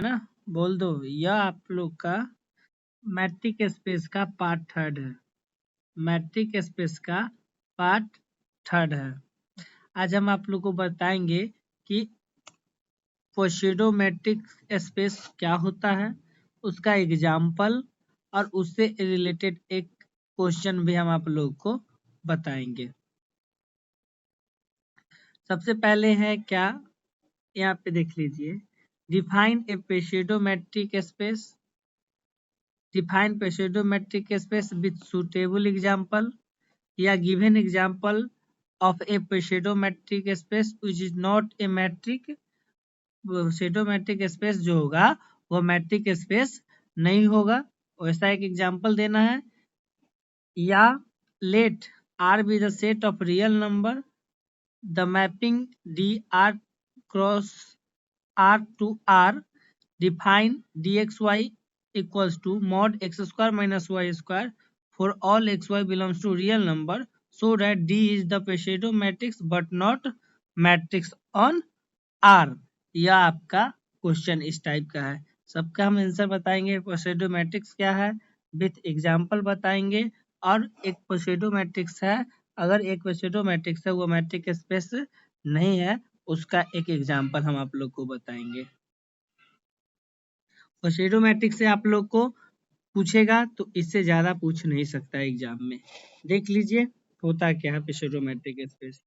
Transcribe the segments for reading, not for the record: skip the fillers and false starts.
ना, बोल दो। यह आप लोग का मैट्रिक स्पेस का पार्ट थर्ड है। मैट्रिक स्पेस का पार्ट थर्ड है। आज हम आप लोग को बताएंगे कि पोशिडो मैट्रिक स्पेस क्या होता है, उसका एग्जाम्पल और उससे रिलेटेड एक क्वेश्चन भी हम आप लोग को बताएंगे। सबसे पहले है क्या, यहाँ पे देख लीजिए, define a pseudometric space. Define pseudometric space with suitable example या given example of a pseudometric space which is not a metric। pseudometric space जो होगा वो metric space नहीं होगा, वैसा एक एग्जाम्पल देना है। या let R be the set of real number, the mapping dr cross R to R, define dxy equals to mod x square minus y square for all xy belongs to real number so that D is the Peschetto matrix but not matrix on R। यह आपका question इस type का है। सबका हम answer बताएंगे। Peschetto matrix क्या है विथ एग्जाम्पल बताएंगे, और एक Peschetto मैट्रिक्स है, अगर एक Peschetto मैट्रिक्स है वो मैट्रिक स्पेस नहीं है, उसका एक एग्जाम्पल हम आप लोग को बताएंगे। Peschetto मैट्रिक्स से आप लोग को पूछेगा तो इससे ज्यादा पूछ नहीं सकता एग्जाम में। देख लीजिए होता क्या है Peschetto metric space.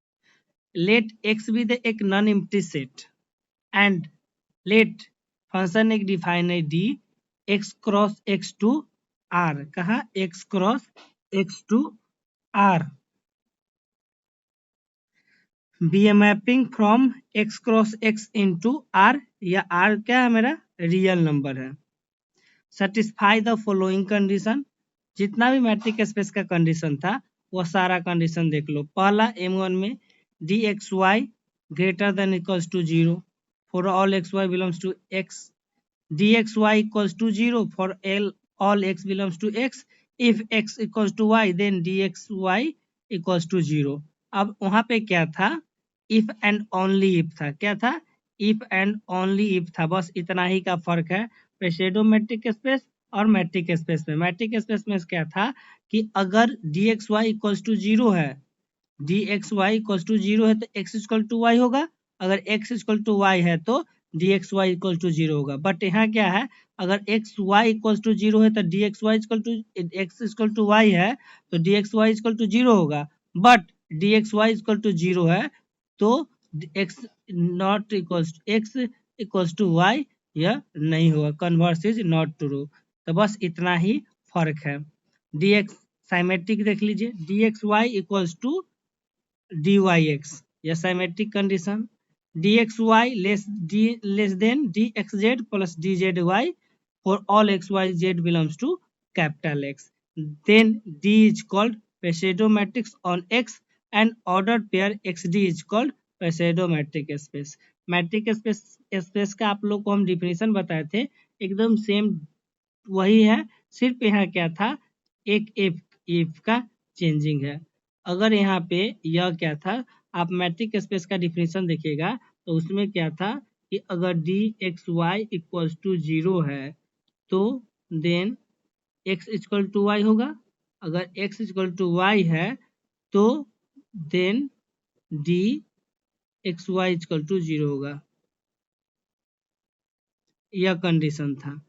Let X be the एक non empty set and let function एक डिफाइन है D X cross X to R. कहा X cross X to R be a mapping from X cross X into R, या R क्या है मेरा real number है। Satisfy the following condition. जितना भी मैट्रिक स्पेस का कंडीशन था वो सारा कंडीशन देख लो। पहला M1 में D x Y greater than equals to 0 for all X Y belongs to X, D x Y equals to 0 for all X belongs to X, if X equals to Y then D x Y equals to 0। अब वहां पे क्या था, if and only if था। क्या था, if and only if था। बस इतना ही का फर्क है पेशेडो मैट्रिक स्पेस और मैट्रिक स्पेस में। मैट्रिक स्पेस में क्या था कि अगर D x Y equals to 0 है, D x Y equals to 0 है तो एक्स इक्वल टू वाई होगा, अगर एक्स इक्वल टू वाई है तो D x Y equal to 0 होगा। बट यहाँ क्या है, अगर एक्स वाई इक्वल टू 0 है तो D x Y equal to X equal to Y है तो D x Y equal to 0 होगा। But D x Y equal to 0 है तो X not equals X equals to Y यह नहीं होगा, कन्वर्स इज नॉट ट्रू। तो बस इतना ही फर्क है। डी एक्स साइमेट्रिक देख लीजिए, D x Y equals to D Y X, यह symmetric condition. D x Y less than D x Z plus D Z Y for all X Y Z belongs to capital X, then D is called pseudo metrics on X and order pair X D is called pseudo metric space. Metric space का आप लोग को हम definition बताए थे, एकदम same वही है, सिर्फ यहाँ क्या था एक इफ का चेंजिंग है। अगर यहाँ पे यह क्या था, आप मैट्रिक स्पेस का डिफिनेशन देखिएगा तो उसमें क्या था कि अगर D x Y equals to 0 है तो then X equal to Y होगा, अगर एक्स इक्वल टू वाई है तो then D x Y equal to 0 होगा। यह कंडीशन था,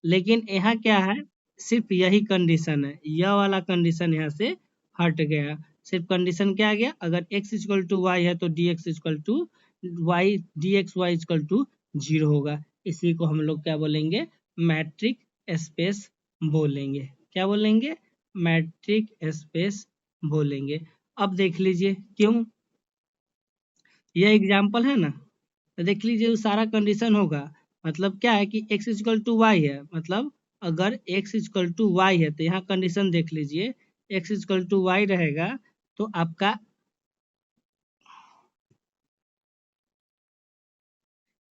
लेकिन यहाँ क्या है सिर्फ यही कंडीशन है, यह वाला कंडीशन यहाँ से हट गया। सिर्फ कंडीशन क्या आ गया, अगर x इक्वल टू वाई है तो D X equal to Y, D x Y equal to 0 होगा। इसी को हम लोग क्या बोलेंगे, मैट्रिक स्पेस बोलेंगे। क्या बोलेंगे, मैट्रिक स्पेस बोलेंगे। अब देख लीजिए क्यों, यह एग्जाम्पल है ना, तो देख लीजिए सारा कंडीशन होगा। मतलब क्या है कि x इक्वल टू वाई है, मतलब अगर x इक्वल टू वाई है तो यहाँ कंडीशन देख लीजिए, x इक्वल टू वाई रहेगा तो आपका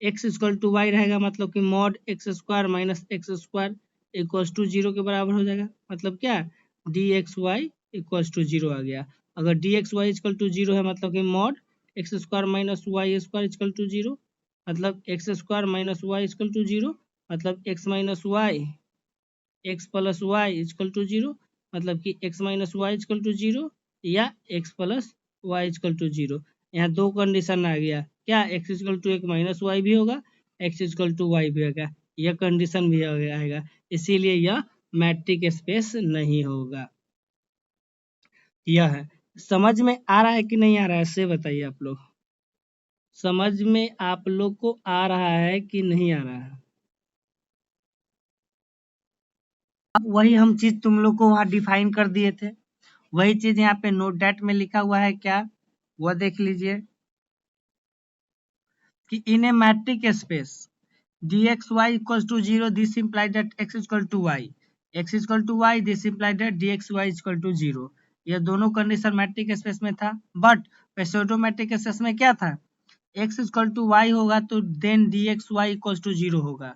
x इक्वल टू वाई रहेगा, मतलब कि mod x square minus X square equals to 0 के बराबर हो जाएगा। मतलब क्या, D x Y equals to 0 आ गया। अगर D x Y equal to 0 है मतलब कि mod x square minus Y square equal to 0, मतलब x square minus Y equal to 0, मतलब x minus Y X plus Y equal to zero, मतलब कि x minus Y equal to zero या x plus Y equal to zero. यहाँ दो condition आ गया, क्या x इजकल टू एक माइनस वाई भी होगा, x इजकल टू वाई भी होगा, यह कंडीशन भी आएगा, इसीलिए यह मैट्रिक स्पेस नहीं होगा। यह है, समझ में आ रहा है कि नहीं आ रहा है, से बताइए आप लोग, समझ में आप लोग को आ रहा है कि नहीं आ रहा है। अब वही हम चीज तुम लोग को वहाँ डिफाइन कर दिए थे, वही चीज यहाँ पे नोट डैट में लिखा हुआ है, क्या वह देख लीजिए कि in a metric space dxy equals to 0, this implies that x is equal to y, x is equal to y, this implies that dxy is equal to 0। यह दोनों कंडीशन मैट्रिक स्पेस में था, बट पेसोडो मैट्रिक स्पेस में क्या था, x is equal to y होगा तो then dxy equals to 0 होगा,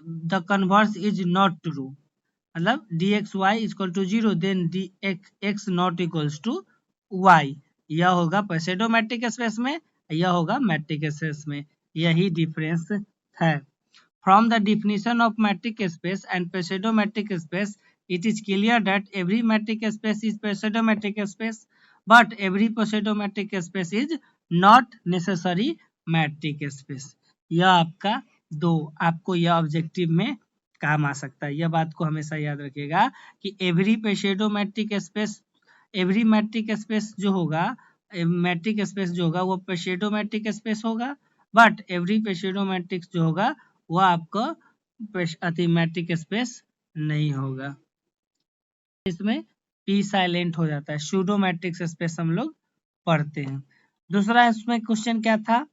the converse is not true, मतलब dxy equal to 0 then dx not equals to y, यह होगा पेसेडो मैट्रिक स्पेस में, यह होगा मैट्रिक स्पेस में, यही डिफरेंस है। From the definition of metric space and pseudo metric space it is clear that every metric space is pseudometric space but every pseudometric space is not necessary metric space। यह आपका दो, आपको यह objective में काम आ सकता है, यह बात को हमेशा याद रखिएगा कि every pseudometric space, every metric space जो होगा, मैट्रिक स्पेस जो होगा वो पेशेडोमेट्रिक स्पेस होगा, बट एवरी पेशेडोमेट्रिक जो होगा वह आपको मैट्रिक स्पेस नहीं होगा, इसमें पी साइलेंट हो जाता है, सूडो मैट्रिक्स स्पेस हम लोग पढ़ते हैं। दूसरा इसमें क्वेश्चन क्या था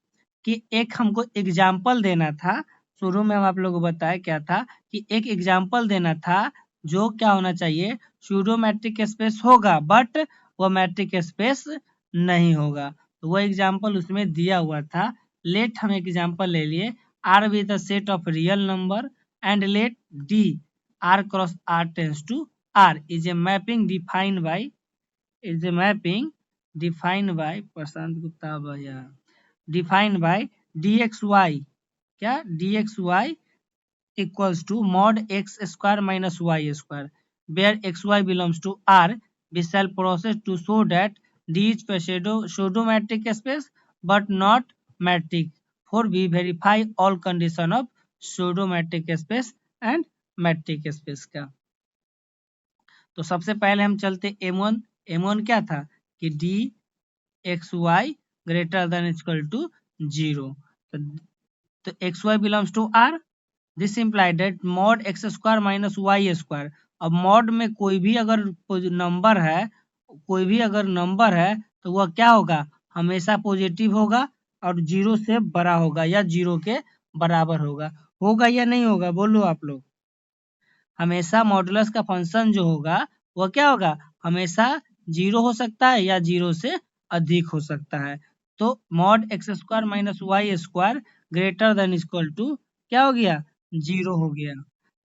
कि एक हमको एग्जाम्पल देना था, शुरू में हम आप लोगों को बताया क्या था कि एक एग्जाम्पल देना था जो क्या होना चाहिए, सूडो मैट्रिक स्पेस होगा बट वो मैट्रिक स्पेस नहीं होगा, तो वो एग्जाम्पल उसमें दिया हुआ था। लेट हम एग्जाम्पल ले लिए, R with the set of real number and let D r cross r tends to r is a mapping defined by प्रशांत गुप्ता भैया, defined by dxy, क्या dxy equals to mod x square minus y square where xy belongs to r। We shall process to show that D is pseudometric space but not metric, for we verify all condition of pseudometric space and matric space का। तो सबसे पहले हम चलते M1, M1 क्या था कि D x Y greater than equal to 0, तो X Y belongs to R, this implied that mod x square minus Y square. अब मॉड में कोई भी अगर नंबर है, कोई भी अगर नंबर है तो वह क्या होगा, हमेशा पॉजिटिव होगा और 0 से बड़ा होगा या 0 के बराबर होगा या नहीं होगा, बोलो आप लोग। हमेशा मॉडुलस का फंक्शन जो होगा वह क्या होगा, हमेशा 0 हो सकता है या 0 से अधिक हो सकता है। तो mod x square minus Y square greater than equal to क्या हो गया, 0 हो गया,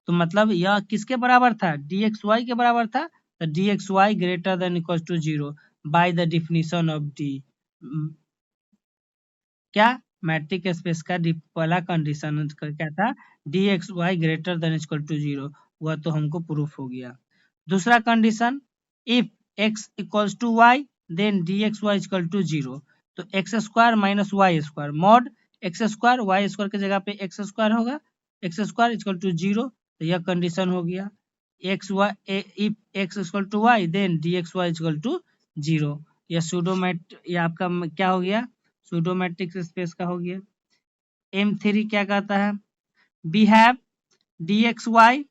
तो मतलब यह किसके बराबर था, डी एक्स वाई के बराबर था, तो D x Y greater than equal to 0 by the definition of D, क्या मैट्रिक स्पेस का पहला कंडीशन क्या था, D x Y greater than equal to 0, वह तो हमको प्रूफ हो गया। दूसरा condition, if x equals to Y then D x Y equal to 0, तो X square minus Y square mod x square Y square की जगह पे एक्स स्क्वायर होगा, एक्स स्क्वायर इक्वल टू 0, तो यह कंडीशन हो गया। X Y if X equal to Y then D x Y equal to 0, यह सूडोमेट, यह आपका क्या हो गया, सूडोमेट्रिक स्पेस का हो गया। M3 क्या कहता है, we have D x Y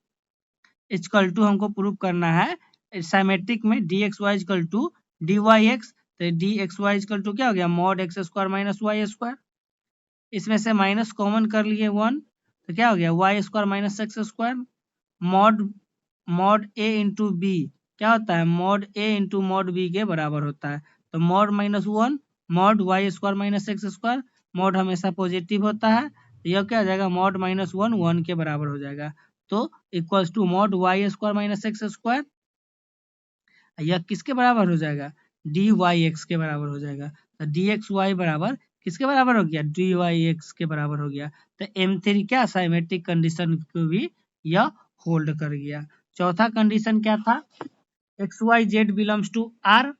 equal to, हमको प्रूव करना है सिमेट्रिक में D x Y equal to D Y X, तो D x Y equal to क्या हो गया, mod x square minus Y square, इसमें से माइनस कॉमन कर लिए 1, तो क्या हो गया Y square minus X square, mod A into B क्या होता है, mod A into mod B के बराबर होता है, तो mod minus 1 mod Y square minus X square, mod हमेशा पॉजिटिव होता है, तो यह क्या हो जाएगा मॉड माइनस 1 1 के बराबर हो जाएगा, तो equals to mod Y square minus X square, यह किसके बराबर हो जाएगा, डी वाई एक्स के बराबर हो जाएगा, तो डी एक्स वाई बराबर किसके बराबर हो गया, dy x के बराबर हो गया। तो M3 क्या साइमेट्रिक कंडीशन को भी यह होल्ड कर गया। चौथा कंडीशन क्या था, X Y Z belongs to R,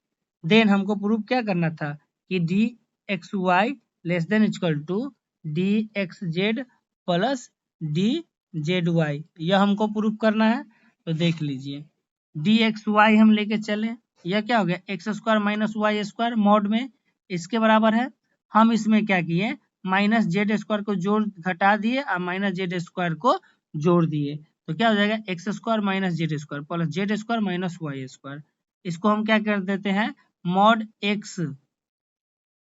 then हमको प्रूव क्या करना था कि D x Y less than equal to D x Z plus D Z Y, यह हमको प्रूव करना है। तो देख लीजिए डी एक्स वाई हम लेके चले, यह क्या हो गया x square minus Y square mod में इसके बराबर है। हम इसमें क्या किए, माइनस जेड स्क्वायर को जोड़ घटा दिए और माइनस जेड स्क्वायर को जोड़ दिए, तो क्या हो जाएगा X square minus Z square plus Z square minus Y square. इसको हम क्या कर देते हैं, मॉड एक्स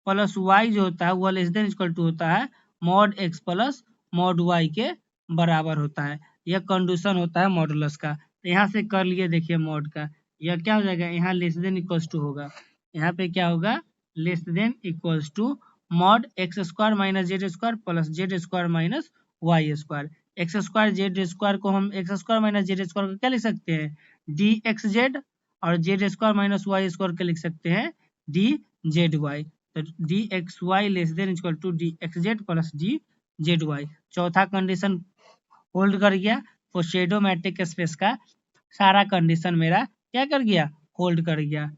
प्लस वाई जो होता है वह लेस देन इक्वल टू होता है mod X plus mod Y के बराबर होता है। यह कंडीशन होता है मॉडुलस का। तो यहाँ से कर लिए देखिए मॉड का, यह क्या हो जाएगा, यहाँ लेस देन इक्वल्स टू होगा, यहाँ पे क्या होगा less than equals to mod x square minus Z square plus Z square minus Y square. X square z square को हम x square minus Z square को क्या लिख सकते हैं, डी एक्स जेड, और z square minus Y square के लिख सकते हैं डी जेड वाई। तो D x Y less than equal to D x Z plus D Z y. चौथा कंडीशन होल्ड कर गया, फोशेडोमेट्रिक स्पेस का सारा कंडीशन मेरा क्या कर गया, होल्ड कर गया।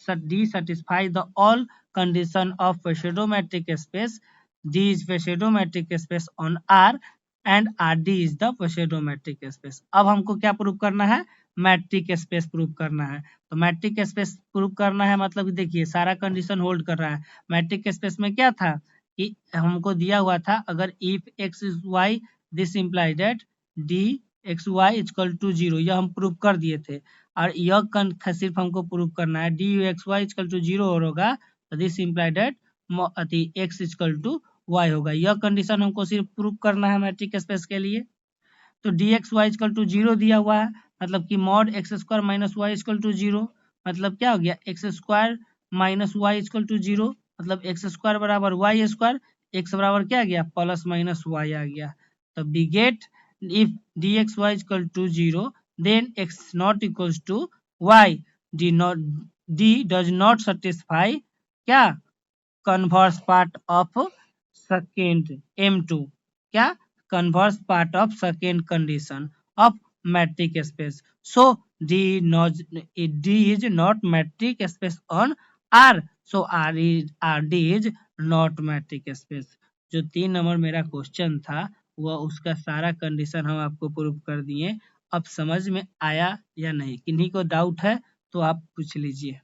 D satisfy the all condition of pseudometric space, D is pseudometric space on R and R D is the pseudometric space. अब हमको क्या प्रूव करना है, मैट्रिक स्पेस प्रूव करना है। तो मैट्रिक स्पेस प्रूव करना है मतलब देखिए सारा कंडीशन होल्ड कर रहा है। मैट्रिक स्पेस में क्या था कि हमको दिया हुआ था अगर if x is y this imply that d x Y equal to 0, यह हम प्रूव कर दिए थे। और यह सिर्फ हमको प्रूव करना है D x Y equal to 0 होगा तो this imply that x equal to Y होगा। यह कंडीशन हमको सिर्फ प्रूव करना है मैट्रिक स्पेस के लिए। तो D x Y equal to 0 दिया हुआ है, मतलब कि mod x square minus Y equal to 0, मतलब क्या हो गया x square minus Y equal to 0, मतलब एक्स स्क्वायर बराबर वाई स्क्वायर, एक्स बराबर क्या आ गया प्लस माइनस वाई आ गया। तो we get if D x Y equal to 0 then X not equal to Y, D does not satisfy क्या converse part of second M2, क्या converse part of second condition of metric space. So D is not metric space on R. So D is not metric space. जो 3 number मेरा question था वह उसका सारा condition हम आपको प्रूव कर दिए। अब समझ में आया या नहीं, किन्हीं को डाउट है तो आप पूछ लीजिए।